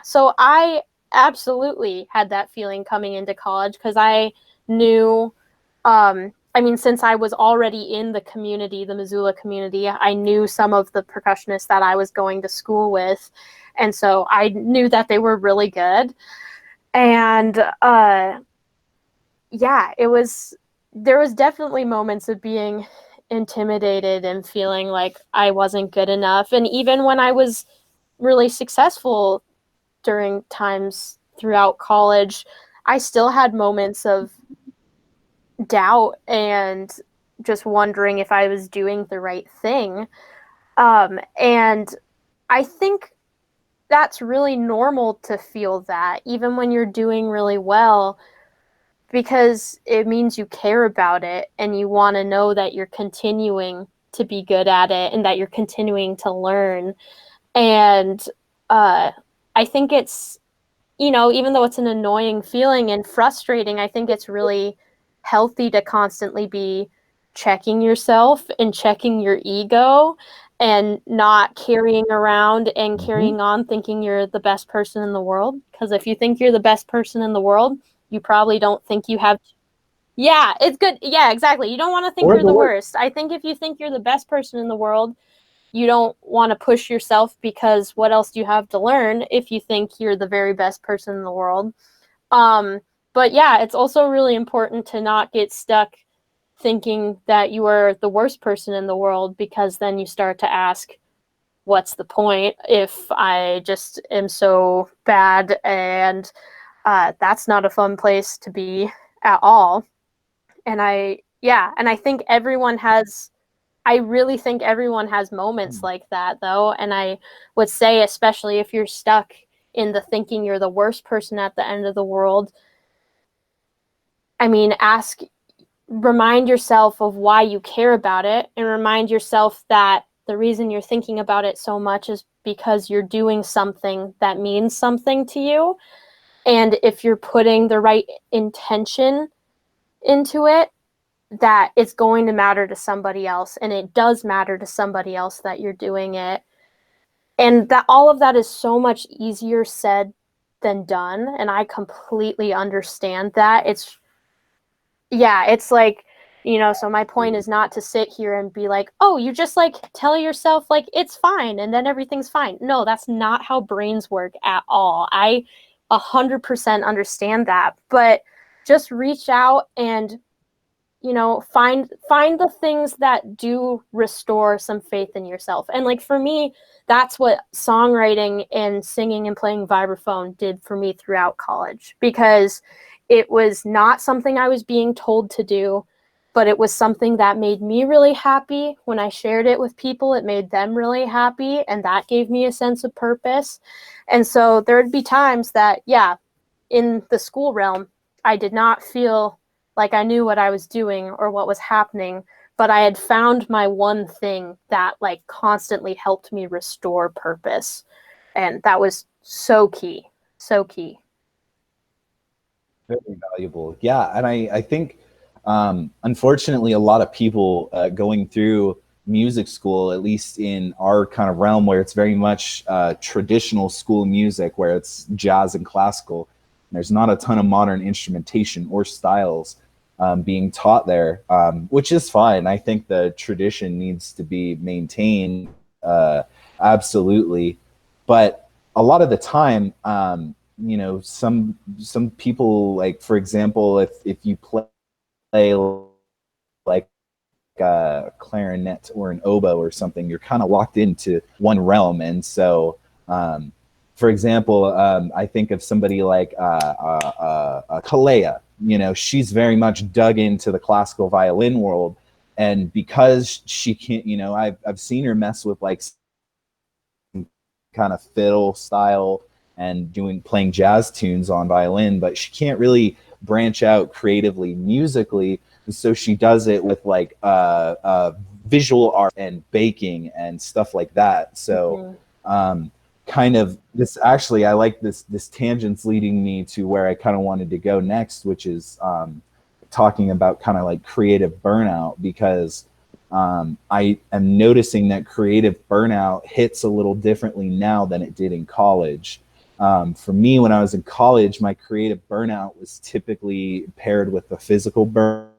so I absolutely had that feeling coming into college, because I knew, since I was already in the community, the Missoula community, I knew some of the percussionists that I was going to school with. And so I knew that they were really good. And there was definitely moments of being intimidated and feeling like I wasn't good enough. And even when I was really successful during times throughout college, I still had moments of doubt and just wondering if I was doing the right thing. And I think that's really normal to feel that, even when you're doing really well, because it means you care about it and you want to know that you're continuing to be good at it and that you're continuing to learn. And I think it's, even though it's an annoying feeling and frustrating, I think it's really healthy to constantly be checking yourself and checking your ego and not carrying around and carrying on thinking you're the best person in the world. Because if you think you're the best person in the world, you probably don't think you have. Yeah, it's good. Yeah, exactly. You don't want to think you're the worst. I think if you think you're the best person in the world, you don't want to push yourself, because what else do you have to learn if you think you're the very best person in the world? But yeah, it's also really important to not get stuck thinking that you are the worst person in the world, because then you start to ask, what's the point if I just am so bad? And that's not a fun place to be at all. And I think I really think everyone has moments like that, though. And I would say, especially if you're stuck in the thinking you're the worst person at the end of the world, I mean, remind yourself of why you care about it, and remind yourself that the reason you're thinking about it so much is because you're doing something that means something to you. And if you're putting the right intention into it, that it's going to matter to somebody else, and it does matter to somebody else that you're doing it. And that all of that is so much easier said than done, and I completely understand that. It's like, so my point is not to sit here and be like, oh, you just like tell yourself like it's fine and then everything's fine. No, that's not how brains work at all. I 100% understand that, but just reach out and find the things that do restore some faith in yourself. And like for me, that's what songwriting and singing and playing vibraphone did for me throughout college, because it was not something I was being told to do, but it was something that made me really happy. When I shared it with people, it made them really happy, and that gave me a sense of purpose. And so there would be times that, in the school realm, I did not feel like I knew what I was doing or what was happening, but I had found my one thing that like constantly helped me restore purpose. And that was so key. So key. Very valuable. Yeah. And I think, unfortunately, a lot of people going through music school, at least in our kind of realm where it's very much traditional school music, where it's jazz and classical, there's not a ton of modern instrumentation or styles being taught there, which is fine. I think the tradition needs to be maintained, absolutely. But a lot of the time, some people, like, for example, if you play like a clarinet or an oboe or something, you're kind of locked into one realm. And so, for example, I think of somebody like Kalea. She's very much dug into the classical violin world, and because she can't, I've seen her mess with like kind of fiddle style and playing jazz tunes on violin, but she can't really branch out creatively musically. So she does it with like visual art and baking and stuff like that. So kind of this, actually, I like this tangent's leading me to where I kind of wanted to go next, which is talking about kind of like creative burnout, because I am noticing that creative burnout hits a little differently now than it did in college. For me, when I was in college, my creative burnout was typically paired with the physical burnout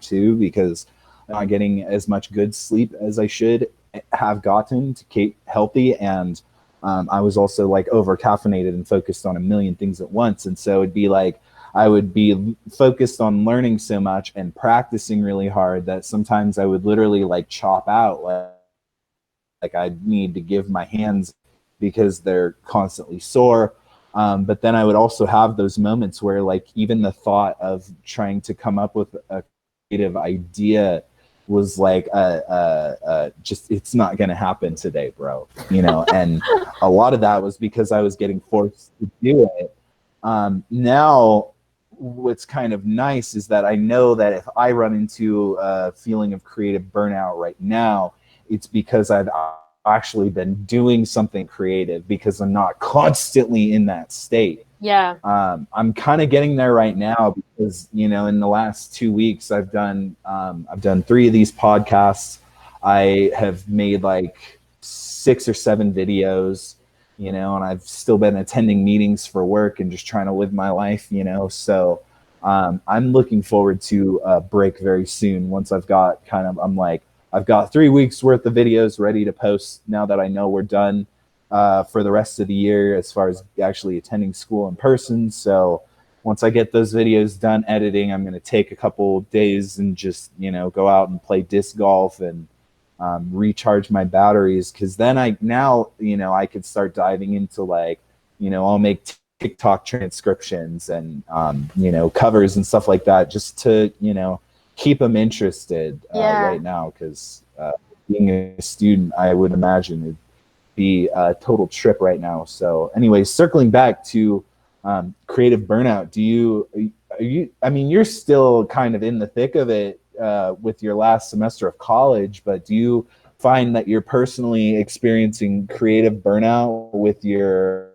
too, because I'm not getting as much good sleep as I should have gotten to keep healthy. And I was also like over caffeinated and focused on a million things at once. And so it'd be like, I would be focused on learning so much and practicing really hard that sometimes I would literally like chop out, like I need to give my hands because they're constantly sore. But then I would also have those moments where like even the thought of trying to come up with a creative idea was like just it's not going to happen today, bro. You know, and a lot of that was because I was getting forced to do it. Now what's kind of nice is that I know that if I run into a feeling of creative burnout right now, it's because I've actually been doing something creative because I'm not constantly in that state. Yeah. I'm kind of getting there right now because, you know, in the last 2 weeks, I've done 3 of these podcasts. I have made like 6 or 7 videos, you know, and I've still been attending meetings for work and just trying to live my life, you know. So I'm looking forward to a break very soon. Once I've got I've got 3 weeks worth of videos ready to post now that I know we're done for the rest of the year as far as actually attending school in person. So once I get those videos done editing, I'm going to take a couple days and just, you know, go out and play disc golf and recharge my batteries. Cause then I could start diving into like, you know, I'll make TikTok transcriptions and, you know, covers and stuff like that just to, you know, keep them interested right now. Cause being a student, I would imagine it'd be a total trip right now. So anyways, circling back to creative burnout, I mean, you're still kind of in the thick of it with your last semester of college, but do you find that you're personally experiencing creative burnout with your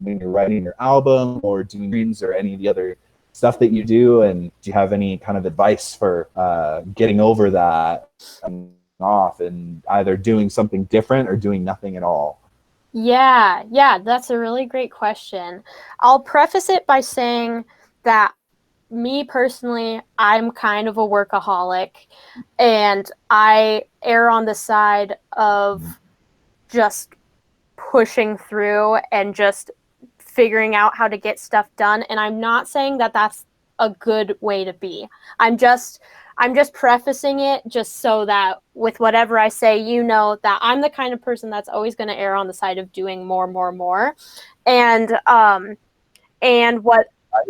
when you're writing your album or doing readings or any of the other stuff that you do? And do you have any kind of advice for getting over that off and either doing something different or doing nothing at all? Yeah, that's a really great question. I'll preface it by saying that me personally, I'm kind of a workaholic, and I err on the side of just pushing through and just figuring out how to get stuff done. And I'm not saying that that's a good way to be. I'm just prefacing it just so that with whatever I say, you know that I'm the kind of person that's always going to err on the side of doing more. And what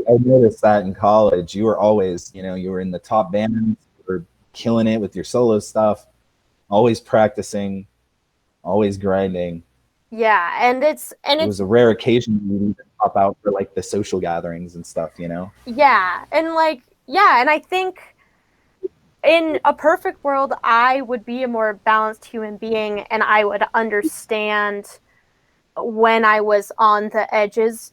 I noticed that in college, you were always, you know, you were in the top bands, you were killing it with your solo stuff, always practicing, always grinding. yeah, and It was a rare occasion you even pop out for like the social gatherings and stuff, you know? yeah, and like yeah, and I think in a perfect world, I would be a more balanced human being and I would understand when I was on the edges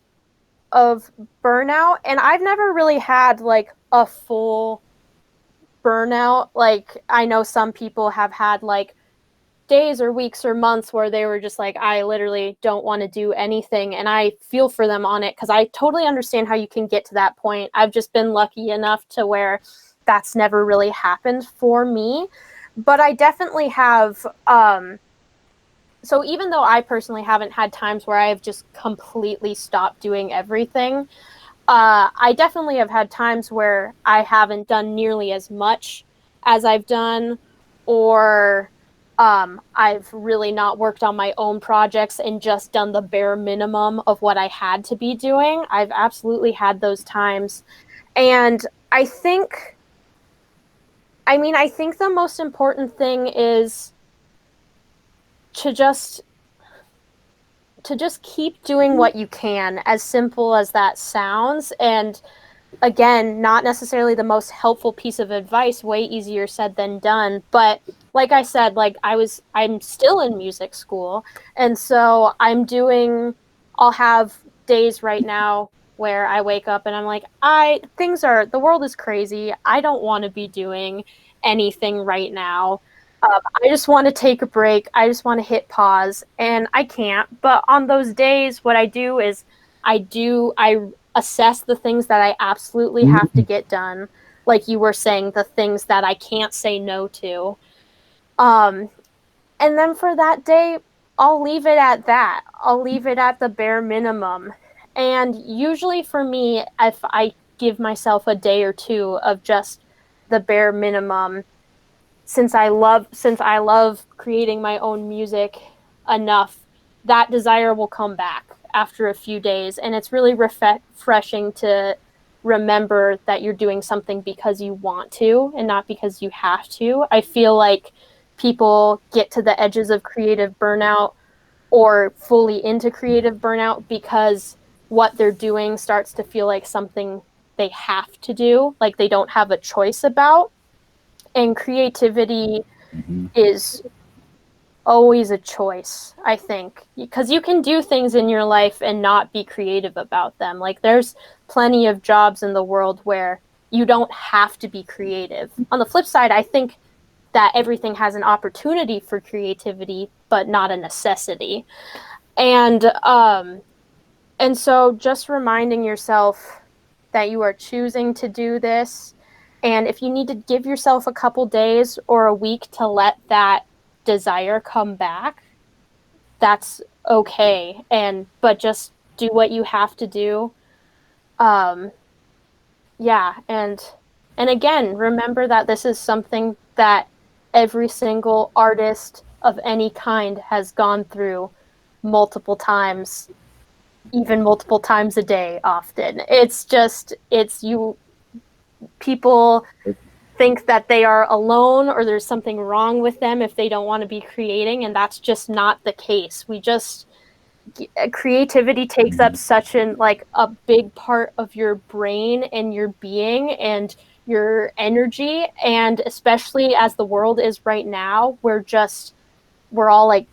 of burnout. And I've never really had like a full burnout. Like, I know some people have had like days or weeks or months where they were just like, I literally don't want to do anything. And I feel for them on it because I totally understand how you can get to that point. I've just been lucky enough to where that's never really happened for me. But I definitely have. So even though I personally haven't had times where I have just completely stopped doing everything, I definitely have had times where I haven't done nearly as much as I've done, or I've really not worked on my own projects and just done the bare minimum of what I had to be doing. I've absolutely had those times. And I think the most important thing is to just keep doing what you can, as simple as that sounds. And again, not necessarily the most helpful piece of advice, way easier said than done. But like I said, like I'm still in music school. And so I'll have days right now where I wake up and I'm like, the world is crazy. I don't want to be doing anything right now. I just want to take a break. I just want to hit pause, and I can't. But on those days, what I do is I assess the things that I absolutely have to get done. Like you were saying, the things that I can't say no to. Um, and then for that day, I'll leave it at that. I'll leave it at the bare minimum. And usually for me, if I give myself a day or two of just the bare minimum, since I love creating my own music enough, that desire will come back after a few days, and it's really refreshing to remember that you're doing something because you want to and not because you have to. I feel like people get to the edges of creative burnout or fully into creative burnout because what they're doing starts to feel like something they have to do, like they don't have a choice about. And creativity Mhm. is always a choice, I think, because you can do things in your life and not be creative about them. Like there's plenty of jobs in the world where you don't have to be creative. On the flip side, I think that everything has an opportunity for creativity, but not a necessity. And so just reminding yourself that you are choosing to do this, and if you need to give yourself a couple days or a week to let that desire come back, that's okay. And but just do what you have to do. Um yeah, and again, remember that this is something that every single artist of any kind has gone through multiple times, even multiple times a day often. It's just it's you people think that they are alone or there's something wrong with them if they don't want to be creating, and that's just not the case. We just creativity takes up Mhm. such an like a big part of your brain and your being and your energy, and especially as the world is right now, we're all like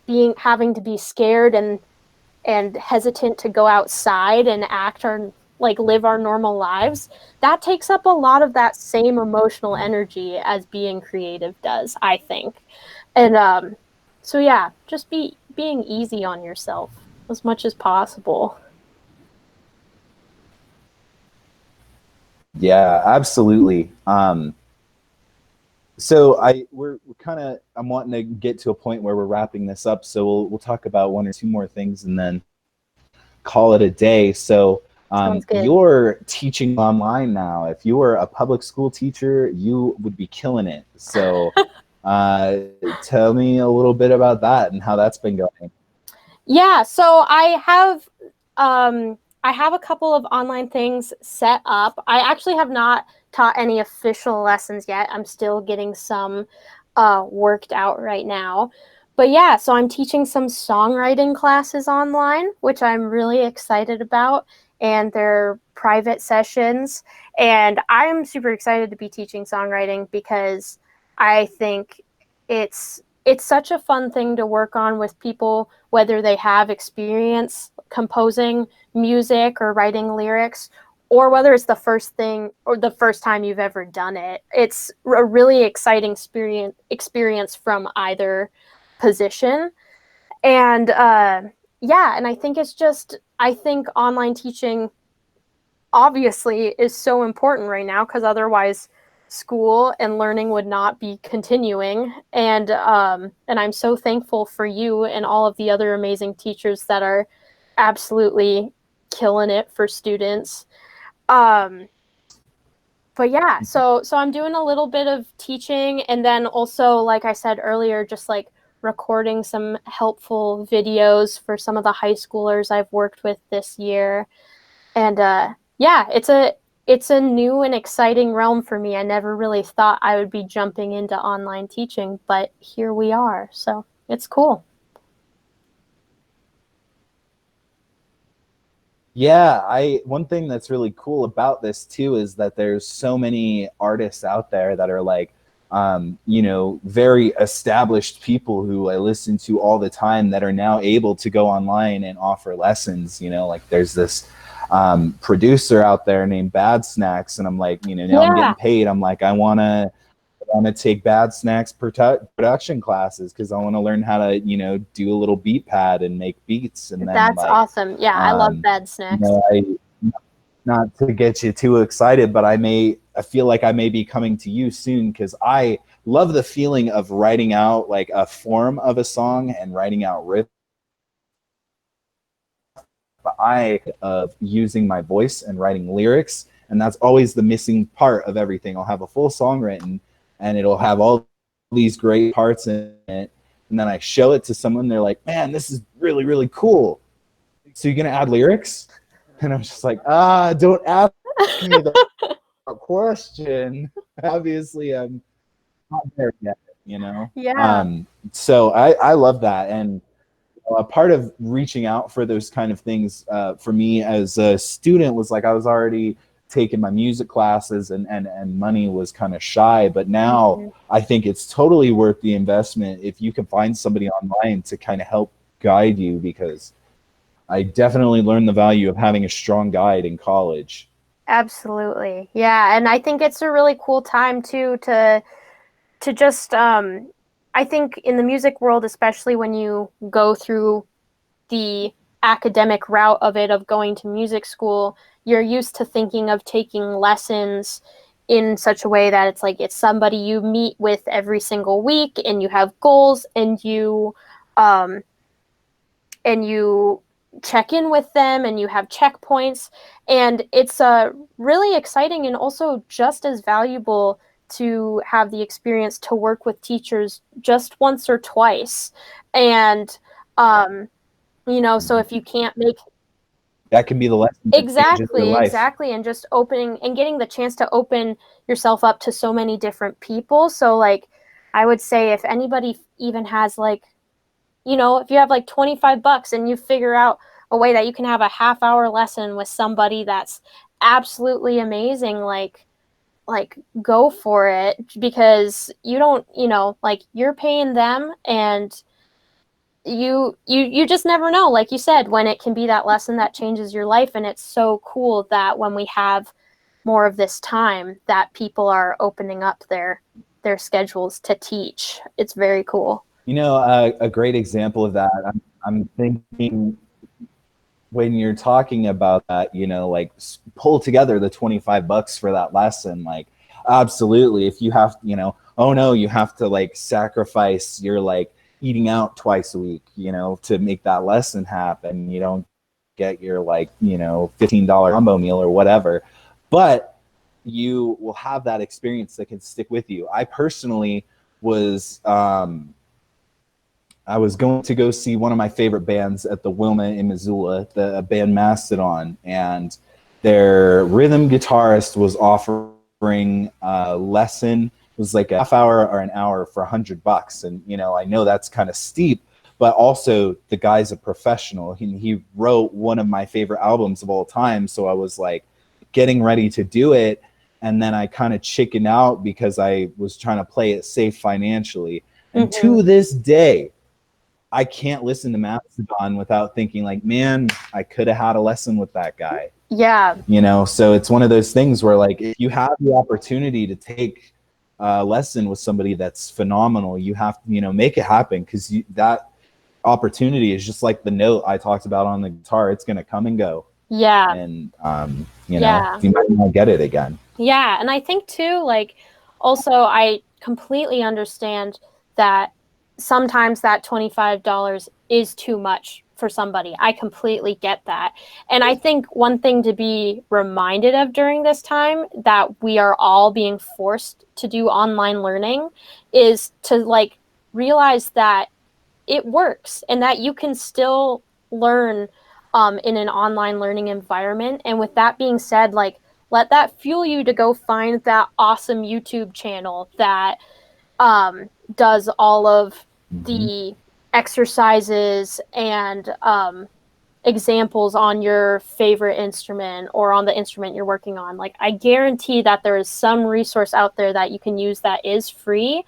being having to be scared and hesitant to go outside and act or like live our normal lives. That takes up a lot of that same emotional energy as being creative does, I think. And so yeah, just being easy on yourself as much as possible. Yeah, absolutely. So we're kind of I'm wanting to get to a point where we're wrapping this up. So we'll talk about one or two more things and then call it a day. So Sounds good. you're teaching online now. If you were a public school teacher, you would be killing it. So uh, tell me a little bit about that and how that's been going. Yeah, so I have a couple of online things set up. I actually have not taught any official lessons yet. I'm still getting some worked out right now. But yeah, so I'm teaching some songwriting classes online, which I'm really excited about, and they're private sessions. And I'm super excited to be teaching songwriting because I think it's such a fun thing to work on with people, whether they have experience composing music or writing lyrics, or whether it's the first thing or the first time you've ever done it. It's a really exciting experience from either position. And yeah, and I think I think online teaching obviously is so important right now because otherwise school and learning would not be continuing. And I'm so thankful for you and all of the other amazing teachers that are absolutely killing it for students. um but yeah, so I'm doing a little bit of teaching, and then also, like I said earlier, just like recording some helpful videos for some of the high schoolers I've worked with this year. And yeah, it's a new and exciting realm for me. I never really thought I would be jumping into online teaching, but here we are. So it's cool. Yeah, I one thing that's really cool about this too is that there's so many artists out there that are like very established people who I listen to all the time that are now able to go online and offer lessons. Like there's this producer out there named Bad Snacks, and I'm like, now I'm Yeah, getting paid. I'm like, I want to take Bad Snacks production classes because I want to learn how to, do a little beat pad and make beats. And then that's awesome. Yeah, I love um, bed snacks. I not to get you too excited, but I feel like I may be coming to you soon because I love the feeling of writing out like a form of a song and writing out riff eye of using my voice and writing lyrics, and that's always the missing part of everything. I'll have a full song written, and it'll have all these great parts in it, and then I show it to someone. They're like, "Man, this is really really cool. So you're gonna add lyrics?" And I'm just like, don't ask me the question. Obviously, I'm not there yet, you know. Yeah. So I love that, and a part of reaching out for those kind of things for me as a student was like I was already taking my music classes, and money was kind of shy, but now I think it's totally worth the investment if you can find somebody online to kind of help guide you, because I definitely learned the value of having a strong guide in college. Absolutely. Yeah, and I think it's a really cool time too to just I think in the music world, especially when you go through the academic route of it, of going to music school, you're used to thinking of taking lessons in such a way that it's like it's somebody you meet with every single week and you have goals um and you check in with them and you have checkpoints, and it's really exciting and also just as valuable to have the experience to work with teachers just once or twice. And um, so if you can't make That can be the lesson that changes your exactly, life. exactly, and just opening and getting the chance to open yourself up to so many different people. So like I would say if anybody even has like, if you have like 25 bucks and you figure out a way that you can have a half-hour lesson with somebody that's absolutely amazing, like go for it, because you don't, like you're paying them, and you just never know, like you said, when it can be that lesson that changes your life. And it's so cool that when we have more of this time that people are opening up their schedules to teach. It's very cool. You know, a great example of that, I'm thinking when you're talking about that, you know, like pull together the 25 bucks for that lesson. Like, absolutely. If you have, you know, oh no, you have to like sacrifice your like eating out twice a week, you know, to make that lesson happen. You don't get your like, you know, $15 combo meal or whatever. But you will have that experience that can stick with you. I personally was I was going to go see one of my favorite bands at the Wilma in Missoula, the band Mastodon, and their rhythm guitarist was offering a lesson. It was like a half hour or an hour for $100, and you know I know that's kind of steep, but also the guy's a professional. He wrote one of my favorite albums of all time, so I was like getting ready to do it, and then I kind of chickened out because I was trying to play it safe financially. And to this day, I can't listen to Mastodon without thinking like, man, I could have had a lesson with that guy. Yeah. You know, so it's one of those things where like if you have the opportunity to take a lesson with somebody that's phenomenal, you have to, you know, make it happen, because that opportunity is just like the note I talked about on the guitar. It's going to come and go. Yeah. And, you know, you might not get it again. Yeah. And I think too, like, also, I completely understand that sometimes that $25 is too much for somebody. I completely get that. And I think one thing to be reminded of during this time that we are all being forced to do online learning is to like realize that it works and that you can still learn in an online learning environment. And with that being said, like, let that fuel you to go find that awesome YouTube channel that does all of the exercises and examples on your favorite instrument or on the instrument you're working on. Like, I guarantee that there is some resource out there that you can use that is free.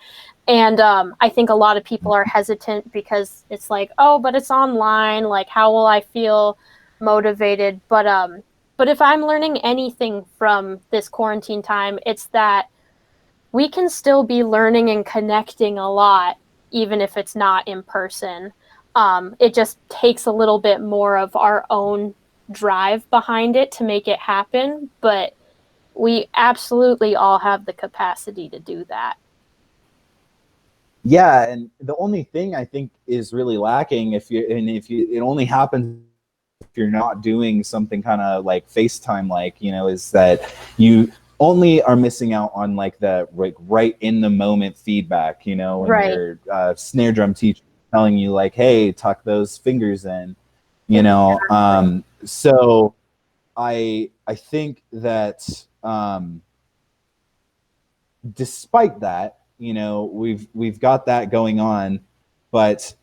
And I think a lot of people are hesitant because it's like, oh, but it's online. Like, how will I feel motivated? But if I'm learning anything from this quarantine time, it's that we can still be learning and connecting a lot, even if it's not in person. It just takes a little bit more of our own drive behind it to make it happen, but we absolutely all have the capacity to do that. Yeah, and the only thing I think is really lacking, if you it only happens you're not doing something kind of like FaceTime, like, you know, is that you only are missing out on like the like right in the moment feedback, you know, when Right. your snare drum teacher telling you like, hey, tuck those fingers in, you know. So I think that despite that, you know, we've got that going on, but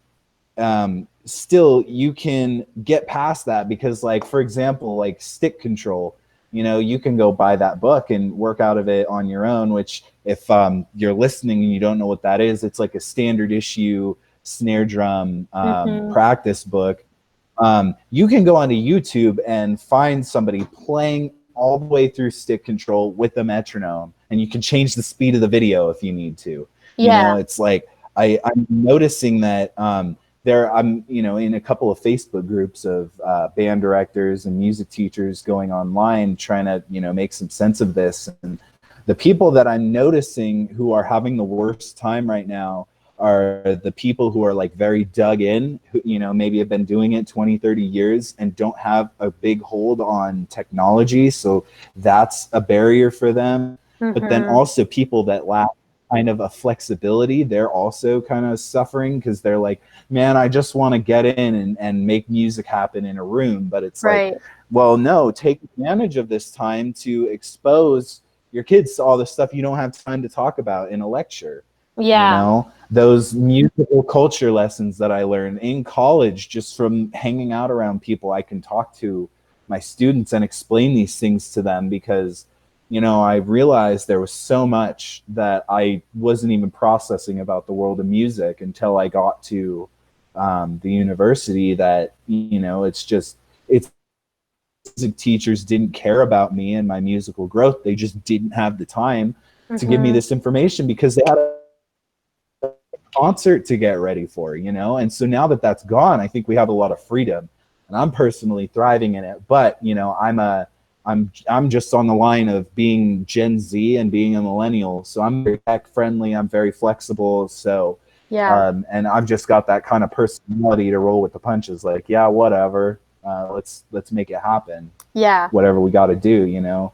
still you can get past that because, like, for example, like stick control, you know, you can go buy that book and work out of it on your own, which if you're listening and you don't know what that is, it's like a standard issue snare drum practice book. You can go onto YouTube and find somebody playing all the way through stick control with a metronome, and you can change the speed of the video if you need to. You know, it's like I'm noticing that I'm, you know, in a couple of Facebook groups of band directors and music teachers going online trying to, you know, make some sense of this. And the people that I'm noticing who are having the worst time right now are the people who are like very dug in, who, you know, maybe have been doing it 20, 30 years and don't have a big hold on technology. So that's a barrier for them. But then also people that lack kind of a flexibility, they're also kind of suffering because they're like, man, I just want to get in and make music happen in a room. But it's like, well, no, take advantage of this time to expose your kids to all the stuff you don't have time to talk about in a lecture. You know, those musical culture lessons that I learned in college just from hanging out around people, I can talk to my students and explain these things to them because, you know, I realized there was so much that I wasn't even processing about the world of music until I got to the university, that, you know, it's music teachers didn't care about me and my musical growth. They just didn't have the time to give me this information because they had a concert to get ready for, you know. And so now that that's gone, I think we have a lot of freedom, and I'm personally thriving in it. But, you know, I'm just on the line of being Gen Z and being a millennial, so I'm very tech friendly, I'm very flexible. So and I've just got that kind of personality to roll with the punches, like, yeah, whatever, let's make it happen, whatever we got to do, you know.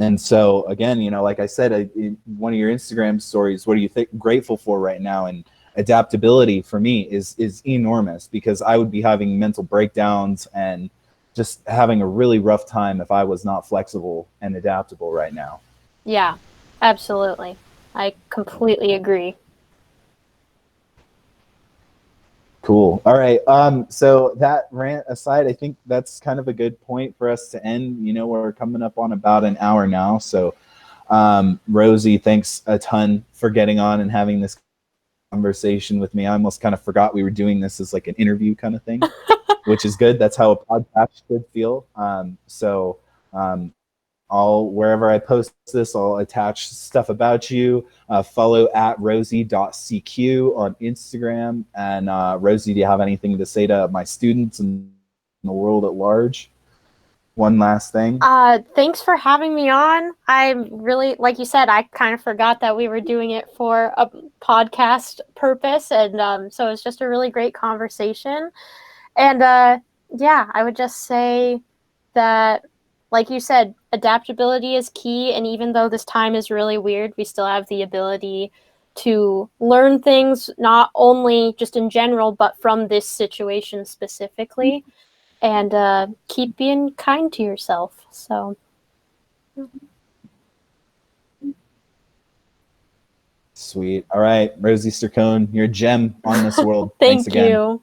And so again, you know, like I said, in one of your Instagram stories, what are you grateful for right now? And adaptability for me is enormous, because I would be having mental breakdowns and just having a really rough time if I was not flexible and adaptable right now. Yeah, absolutely. I completely agree. Cool. All right. So that rant aside, I think that's kind of a good point for us to end. You know, we're coming up on about an hour now. So, Rosie, thanks a ton for getting on and having this conversation with me. I almost kind of forgot we were doing this as like an interview kind of thing, which is good. That's how a podcast should feel. Wherever I post this, I'll attach stuff about you. Follow at rosie.cq on Instagram. And Rosie, do you have anything to say to my students and the world at large? One last thing. Thanks for having me on. I'm really, like you said, I kind of forgot that we were doing it for a podcast purpose. And so it's just a really great conversation. And yeah, I would just say that, like you said, adaptability is key. And even though this time is really weird, we still have the ability to learn things, not only just in general, but from this situation specifically. And keep being kind to yourself. So. Sweet. All right, Rosie Cerquone, you're a gem on this world. Thank Thanks again. you.